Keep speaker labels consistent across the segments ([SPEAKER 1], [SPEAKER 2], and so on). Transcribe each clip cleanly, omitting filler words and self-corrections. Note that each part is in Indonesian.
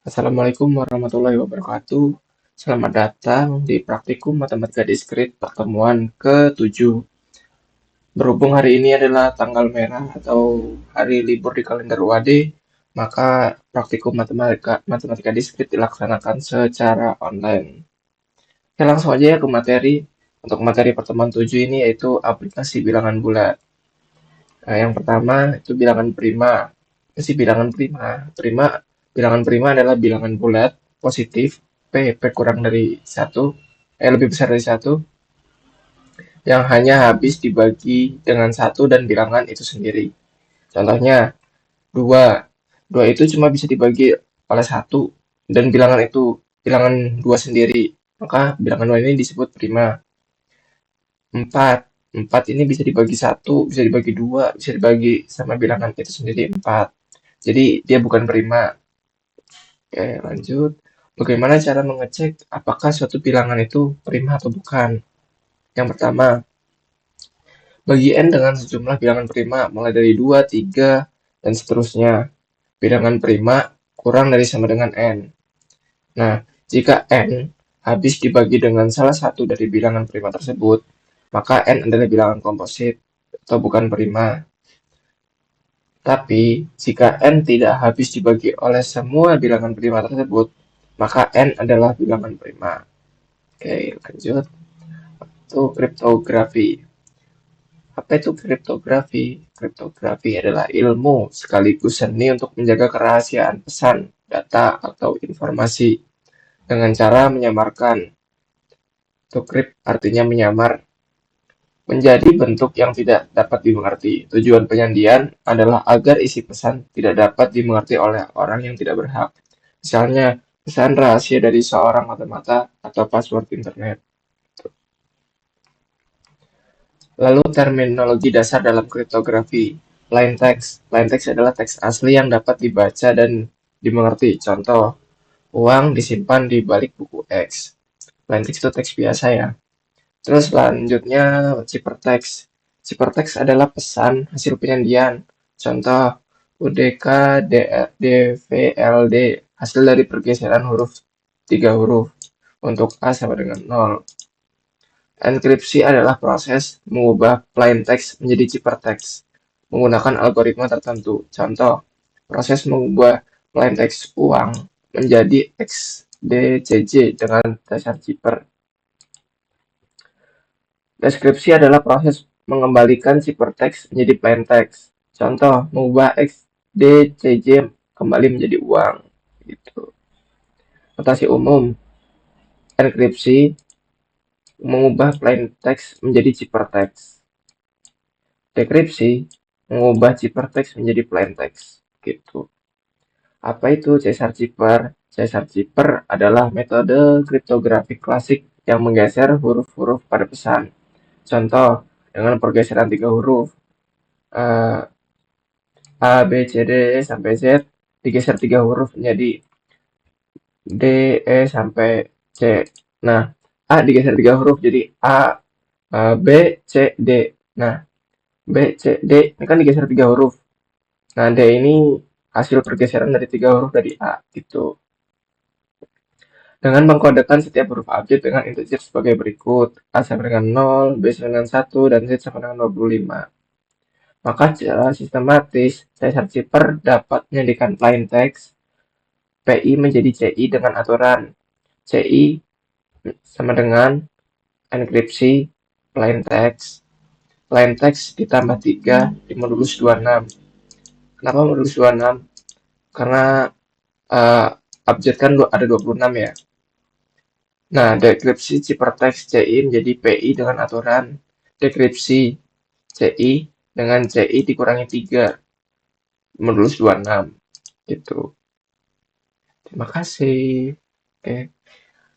[SPEAKER 1] Assalamualaikum warahmatullahi wabarakatuh. Selamat datang di Praktikum Matematika Diskrit pertemuan ke-7. Berhubung hari ini adalah tanggal merah atau hari libur di kalender UAD, maka Praktikum Matematika Diskrit dilaksanakan secara online. Oke, langsung aja ya ke materi. Untuk materi pertemuan 7 ini yaitu aplikasi bilangan bulat. Nah, yang pertama itu bilangan prima. Isi bilangan prima. Bilangan prima adalah bilangan bulat positif P kurang dari satu, lebih besar dari satu, yang hanya habis dibagi dengan satu dan bilangan itu sendiri. Contohnya, dua. Dua itu cuma bisa dibagi oleh satu dan bilangan dua sendiri. Maka bilangan dua ini disebut prima. Empat. Empat ini bisa dibagi satu, bisa dibagi dua, bisa dibagi sama bilangan itu sendiri empat. Jadi dia bukan prima. Oke, lanjut. Bagaimana cara mengecek apakah suatu bilangan itu prima atau bukan? Yang pertama, bagi n dengan sejumlah bilangan prima mulai dari 2, 3, dan seterusnya. Bilangan prima kurang dari sama dengan n. Nah, jika n habis dibagi dengan salah satu dari bilangan prima tersebut, maka n adalah bilangan komposit atau bukan prima. Tapi, jika n tidak habis dibagi oleh semua bilangan prima tersebut, maka n adalah bilangan prima. Oke, lanjut. Itu kriptografi. Apa itu kriptografi? Kriptografi adalah ilmu sekaligus seni untuk menjaga kerahasiaan pesan, data, atau informasi dengan cara menyamarkan. Itu krip artinya menyamar menjadi bentuk yang tidak dapat dimengerti. Tujuan penyandian adalah agar isi pesan tidak dapat dimengerti oleh orang yang tidak berhak. Misalnya, pesan rahasia dari seorang mata-mata atau password internet. Lalu terminologi dasar dalam kriptografi. Plain text. Plain text adalah teks asli yang dapat dibaca dan dimengerti. Contoh, uang disimpan di balik buku X. Plain text itu teks biasa ya. Terus selanjutnya ciphertext. Ciphertext adalah pesan hasil penyandian. Contoh, UDK DVLD hasil dari pergeseran huruf 3 huruf untuk A sama dengan 0. Enkripsi adalah proses mengubah plain text menjadi ciphertext menggunakan algoritma tertentu. Contoh, proses mengubah plain text uang menjadi XDCJ dengan dasar cipher. Deskripsi adalah proses mengembalikan ciphertext menjadi plain text. Contoh, mengubah XDCJ kembali menjadi uang. Gitu. Notasi umum. Enkripsi mengubah plain text menjadi ciphertext. Dekripsi mengubah ciphertext menjadi plain text. Gitu. Apa itu Caesar cipher? Caesar cipher adalah metode kriptografi klasik yang menggeser huruf-huruf pada pesan. Contoh, dengan pergeseran 3 huruf. A, B, C, D, E sampai Z digeser 3 huruf menjadi D, E sampai C. Nah, A digeser 3 huruf jadi A, B, C, D. Nah, B, C, D ini kan digeser 3 huruf. Nah, D ini hasil pergeseran dari 3 huruf dari A gitu. Dengan mengkodekan setiap huruf abjad dengan integer sebagai berikut. A sama dengan 0, B sama dengan 1, dan Z sama dengan 25. Maka secara sistematis, Caesar cipher dapat menjadikan plain text PI menjadi CI dengan aturan CI sama dengan enkripsi plain text. Plain text ditambah 3 di modulus 26. Kenapa modulus 26? Karena abjad kan ada 26 ya. Nah, dekripsi ciphertext CI menjadi PI dengan aturan dekripsi CI dengan CI dikurangi 3 modulus 26 gitu. Terima kasih. Oke,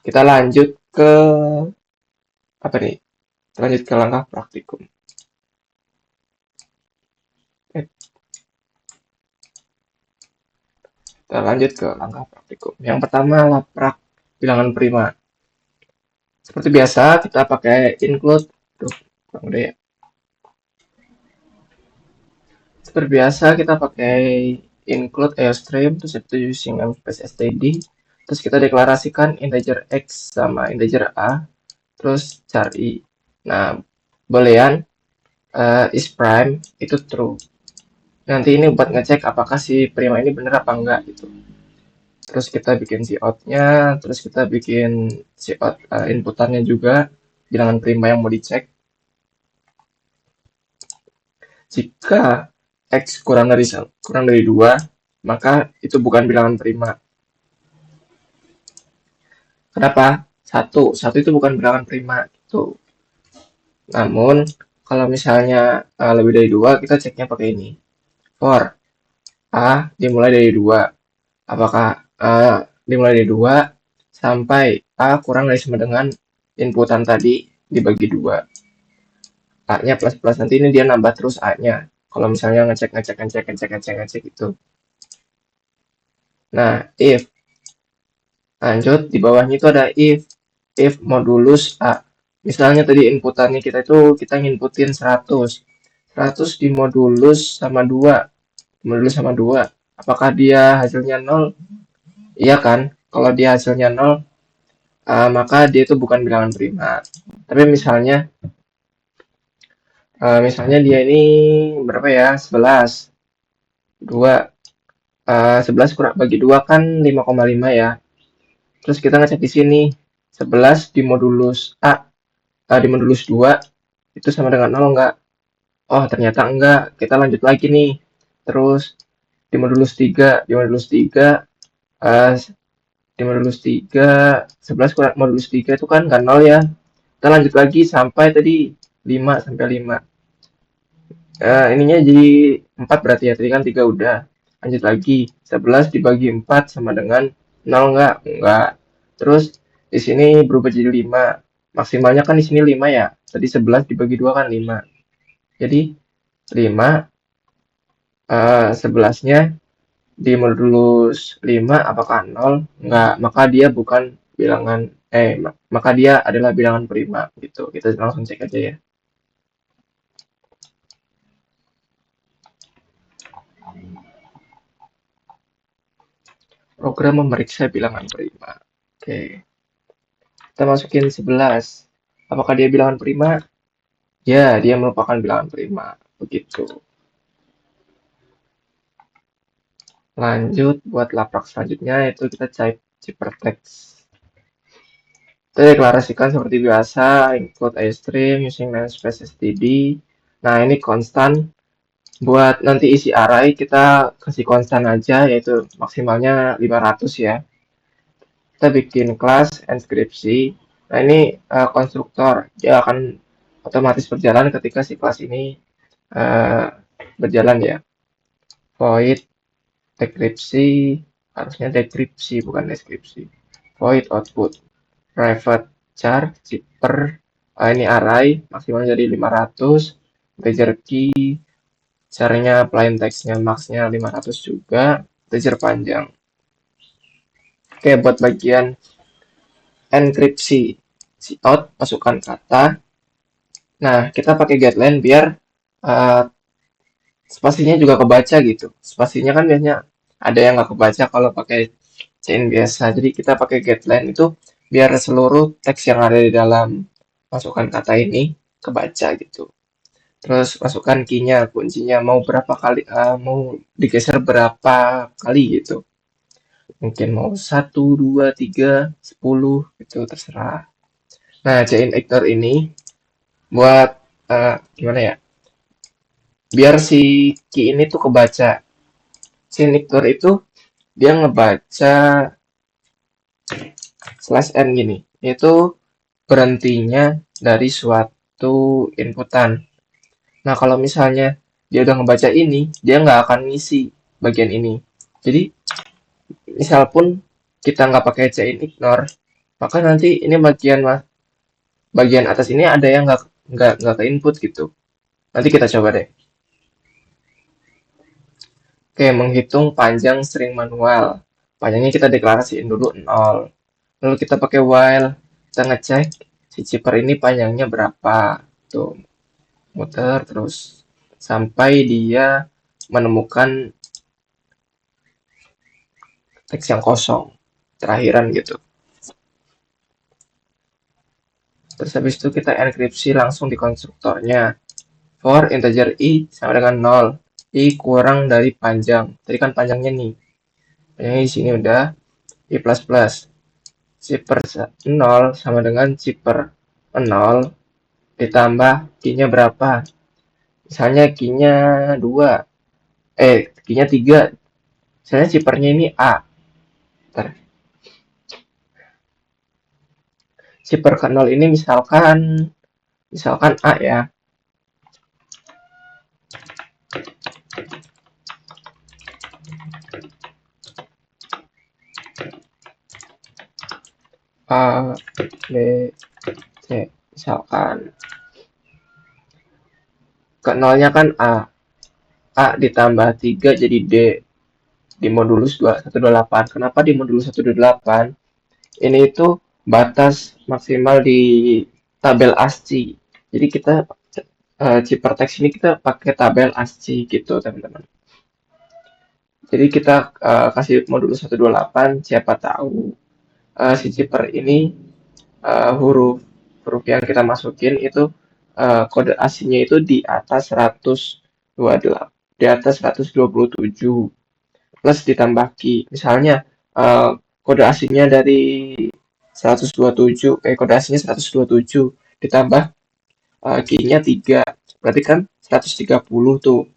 [SPEAKER 1] kita lanjut ke apa nih? Kita lanjut ke langkah praktikum. Kita lanjut ke langkah praktikum. Yang pertama laprak bilangan prima. Seperti biasa kita pakai include. Tuh, ya. Seperti biasa kita pakai include AirStream, terus itu using namespace std, terus kita deklarasikan integer x sama integer a, terus cari. Nah, boolean is prime itu true. Nanti ini buat ngecek apakah si prima ini bener apa enggak gitu. Terus kita bikin si out-nya, terus kita bikin si out inputannya juga, bilangan prima yang mau dicek. Jika x kurang dari 2, maka itu bukan bilangan prima. Kenapa? Satu itu bukan bilangan prima gitu. Namun kalau misalnya lebih dari 2, kita ceknya pakai ini. For a dimulai dari 2, apakah dimulai dari 2 sampai a kurang dari sama dengan inputan tadi dibagi 2. A-nya plus nanti ini dia nambah terus A-nya. Kalau misalnya ngecek gitu. Nah, if lanjut di bawahnya itu ada if modulus A. Misalnya tadi inputannya kita itu kita nginputin 100. 100 dimodulus sama 2. Apakah dia hasilnya 0? Iya kan? Kalau dia hasilnya 0, maka dia itu bukan bilangan prima. Tapi misalnya dia ini berapa ya? 11. 2. 11 kurang bagi 2 kan 5,5 ya. Terus kita ngecek di sini. 11 dimodulus A, dimodulus 2 itu sama dengan 0 enggak? Oh, ternyata enggak. Kita lanjut lagi nih. Terus dimodulus 3, dimodulus 3, 11 kurang modulus 3 itu kan enggak 0 ya. Kita lanjut lagi sampai tadi 5 sampai 5. Ininya jadi 4 berarti ya. Tadi kan 3 udah. Lanjut lagi. 11 dibagi 4 sama dengan 0 enggak? Enggak. Terus di sini berubah jadi 5. Maksimalnya kan di sini 5 ya. Tadi 11 dibagi 2 kan 5. Jadi 5 11-nya di modulus 5 apakah 0? Enggak, maka dia bukan bilangan maka dia adalah bilangan prima gitu. Kita langsung cek aja ya. Program memeriksa bilangan prima. Oke. Kita masukin 11. Apakah dia bilangan prima? Ya, dia merupakan bilangan prima. Begitu. Lanjut buat laprak selanjutnya itu kita type ciphertext. Kita deklarasikan seperti biasa, include iStream using namespace std. Nah, ini konstan. Buat nanti isi array kita kasih konstan aja, yaitu maksimalnya 500 ya. Kita bikin kelas inskripsi. Nah, ini konstruktor. Dia akan otomatis berjalan ketika si kelas ini uh, berjalan ya. Void dekripsi, harusnya dekripsi bukan deskripsi. Void output. Private char, zipper, ini array, maksimalnya jadi 500. Integer key, caranya plain text-nya max-nya 500 juga. Integer panjang. Oke, buat bagian enkripsi cout, masukkan kata. Nah, kita pakai getLine biar uh, spasinya juga kebaca gitu. Spasinya kan biasanya ada yang nggak kebaca kalau pakai chain biasa. Jadi kita pakai getLine itu biar seluruh teks yang ada di dalam masukkan kata ini kebaca gitu. Terus masukkan key-nya, kuncinya mau berapa kali, mau digeser berapa kali gitu. Mungkin mau 1, 2, 3, 10 itu terserah. Nah, chain ignore ini buat gimana ya? Biar si key ini tuh kebaca. Chain ignore itu dia ngebaca /n gini, yaitu berhentinya dari suatu inputan. Nah, kalau misalnya dia udah ngebaca ini, dia nggak akan ngisi bagian ini. Jadi, misal pun kita nggak pakai chain ignore, maka nanti ini bagian atas ini ada yang nggak ke input gitu. Nanti kita coba deh. Oke, menghitung panjang string manual. Panjangnya kita deklarasiin dulu 0. Lalu kita pakai while, kita ngecek si zipper ini panjangnya berapa. Tuh, muter terus sampai dia menemukan teks yang kosong, terakhiran gitu. Terus habis itu kita enkripsi langsung di konstruktornya. For integer i sama dengan 0. I kurang dari panjang. Tadi kan panjangnya nih. Panjangnya di sini udah i plus plus. Si per 0 sama dengan si per 0 ditambah q-nya berapa. Misalnya q-nya 2. Q-nya 3. Misalnya si per-nya ini A. Bentar. Si per ke 0 ini misalkan A ya. A, B, C. Misalkan ke 0-nya kan A. A ditambah 3 jadi D di modulus 128. Kenapa di modulus 128? Ini itu batas maksimal di tabel ASCII. Jadi kita Cipertext ini kita pakai tabel ASCII gitu, teman-teman. Jadi kita kasih modulus 128, siapa tahu si Ciper ini huruf huruf yang kita masukin itu kode ASCII-nya itu di atas 128, di atas 127 plus ditambah key. Misalnya kode ASCII-nya dari 127, kode ASCII-nya 127 ditambah key-nya 3. Berarti kan 130 tuh.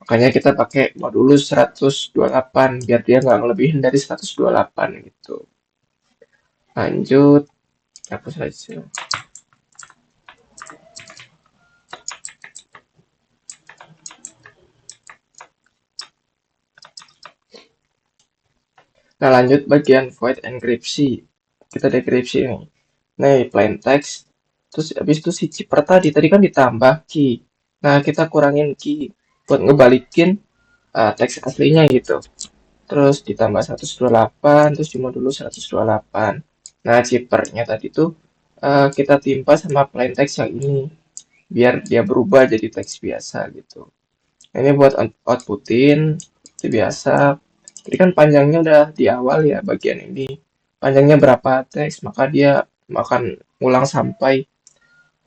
[SPEAKER 1] Makanya kita pakai modulus 128 biar dia nggak ngelebihin dari 128 gitu. Lanjut, hapus saja. Nah, lanjut bagian void enkripsi. Kita dekripsi nih. Nih, plain text. Terus habis itu si cipper tadi kan ditambah key. Nah, kita kurangin key buat ngebalikin teks aslinya gitu. Terus ditambah 128, terus cuma dulu 128. Nah, chippernya tadi tuh kita timpa sama plain text yang ini. Biar dia berubah jadi teks biasa gitu. Nah, ini buat outputin, seperti biasa. Jadi kan panjangnya udah di awal ya bagian ini. Panjangnya berapa teks, maka dia akan ulang sampai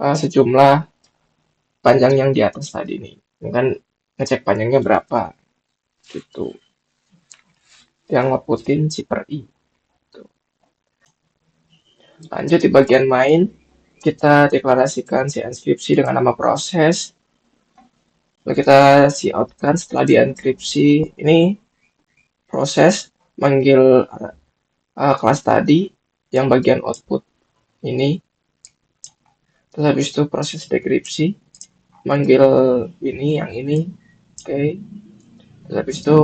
[SPEAKER 1] sejumlah panjang yang di atas tadi nih. Ini kan ngecek panjangnya berapa gitu. Yang ngeputin si per i. Gitu. Lanjut di bagian main, kita deklarasikan si enkripsi dengan nama proses. Lalu kita si out kan setelah di enkripsi ini proses manggil kelas tadi yang bagian output ini. Terus habis itu proses dekripsi manggil ini yang ini. Oke. Terus habis itu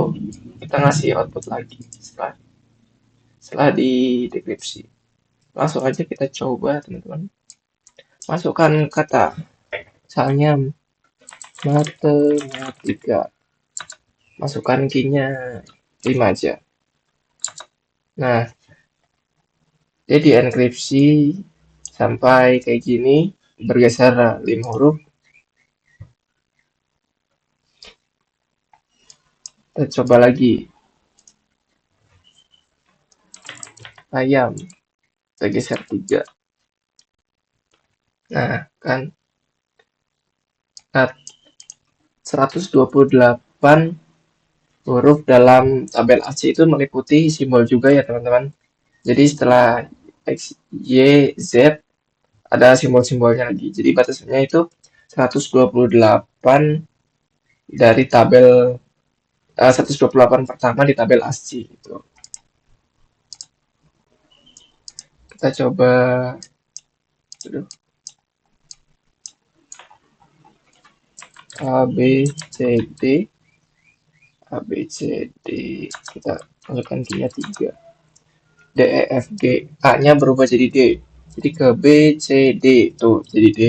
[SPEAKER 1] kita ngasih output lagi setelah di dekripsi. Langsung aja kita coba, teman-teman. Masukkan kata, misalnya matematika. Masukkan key-nya 5 aja. Nah, dia di enkripsi sampai kayak gini, bergeser 5 huruf. Kita coba lagi. Ayam, kita geser 3. Nah, kan 128 huruf dalam tabel AC itu meliputi simbol juga ya, teman-teman. Jadi setelah X, Y, Z ada simbol-simbolnya lagi. Jadi batasannya itu 128 dari tabel 128 pertama di tabel ASCII gitu. Kita coba A B C D A B C D, kita masukkan key-nya 3. D E F G, A-nya berubah jadi D. Jadi ke B C D tuh jadi D.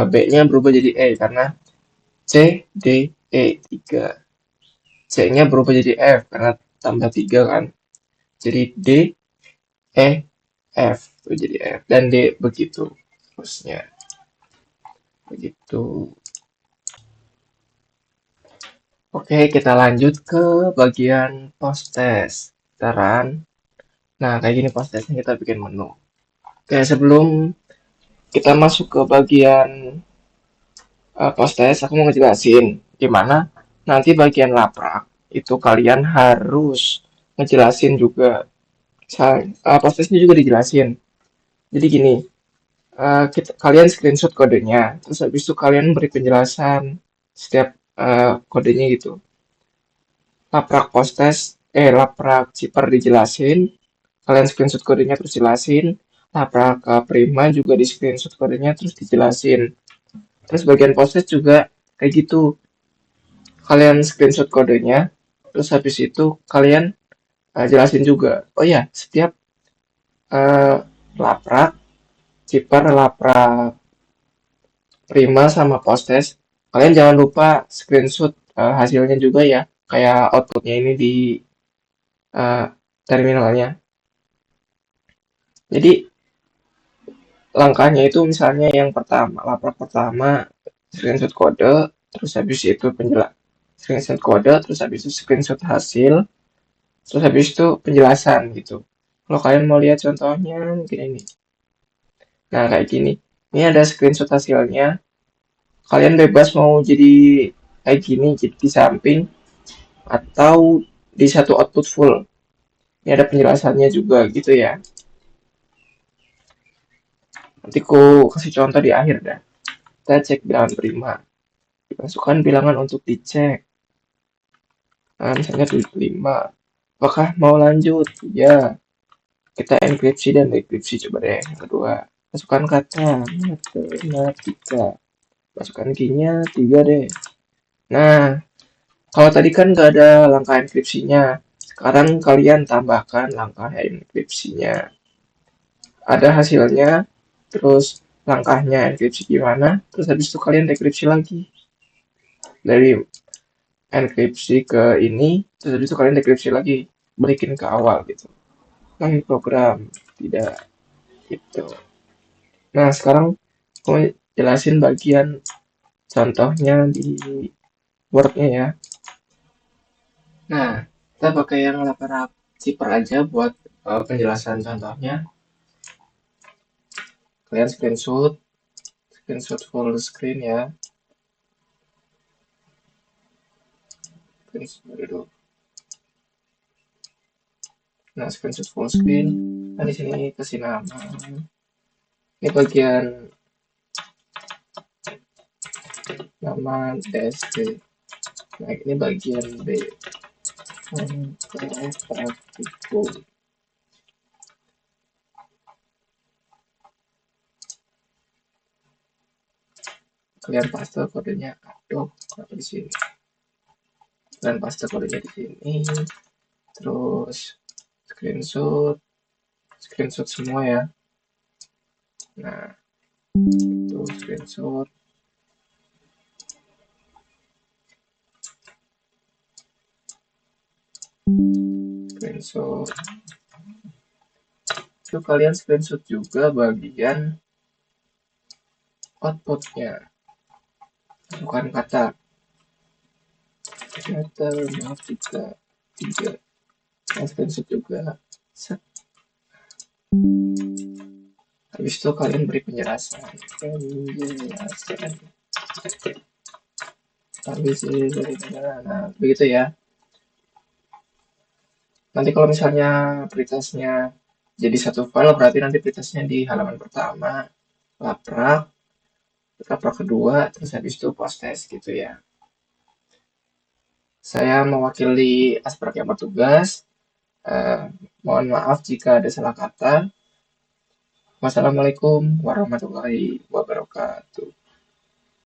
[SPEAKER 1] B-nya berubah jadi E karena C D E 3. C-nya berubah jadi F karena tambah 3 kan. Jadi D E F tuh jadi F dan D begitu terusnya. Begitu. Oke, kita lanjut ke bagian post test. pendaftaran. Nah, kayak gini prosesnya kita bikin menu. Oke, sebelum kita masuk ke bagian post test, aku mau ngejelasin gimana nanti bagian laprak itu kalian harus ngejelasin juga. Post testnya juga dijelasin. Jadi gini, kalian screenshot kodenya, terus habis itu kalian beri penjelasan setiap kodenya gitu. Laprak post test, laprak zipper dijelasin, kalian screenshot kodenya terus jelasin. Laprak prima juga di screenshot kodenya terus dijelasin. Terus bagian post test juga kayak gitu. Kalian screenshot kodenya, terus habis itu kalian jelasin juga. Oh ya, setiap uh, laprak, zipper, laprak prima sama post test, kalian jangan lupa screenshot hasilnya juga ya. Kayak outputnya ini di uh, terminalnya. Jadi langkahnya itu misalnya yang pertama, laprak pertama, screenshot kode, terus habis itu screenshot kode, terus habis itu screenshot hasil, terus habis itu penjelasan gitu. Kalau kalian mau lihat contohnya, mungkin ini. Nah, kayak gini. Ini ada screenshot hasilnya. Kalian bebas mau jadi kayak gini, jadi di samping, atau di satu output full. Ini ada penjelasannya juga gitu ya. Nanti ku kasih contoh di akhir dah. Kita cek bilangan prima. Dimasukkan bilangan untuk dicek. Nah, misalnya 75. Apakah mau lanjut? Ya. Kita enkripsi dan dekripsi. Coba deh. Yang kedua. Masukkan kata. Matematika. Masukkan key-nya 3 deh. Nah, kalau tadi kan nggak ada langkah enkripsinya. Sekarang kalian tambahkan langkah enkripsinya. Ada hasilnya. Terus langkahnya enkripsi gimana. Terus habis itu kalian dekripsi lagi. Dari enkripsi ke ini, terus habis itu kalian dekripsi lagi, balikin ke awal gitu. Lagi program, tidak gitu. Nah, sekarang aku jelasin bagian contohnya di Word-nya ya. Nah, kita pakai yang laptop zipper aja buat penjelasan contohnya. Kalian screenshot full screen ya. Screenshot. Nah, screenshot full screen. Nah, di sini kasih nama. Ini bagian nama DST. Nah, ini bagian B. Praktikum. Kalian paste kodenya. Aduh, kenapa di sini? Kalian paste kodenya di sini. Terus screenshot semua ya. Nah, itu screenshot. Itu kalian screenshot juga bagian outputnya. Bukan kata matematika 3. Nah, screenshot juga. Set. Habis itu kalian beri penjelasan. Habis dari nah, begitu ya. Nanti kalau misalnya pretestnya jadi satu file, berarti nanti pretestnya di halaman pertama, laprak, laprak kedua, terus habis itu post test gitu ya. Saya mewakili aspek yang bertugas. Mohon maaf jika ada salah kata. Wassalamualaikum warahmatullahi wabarakatuh.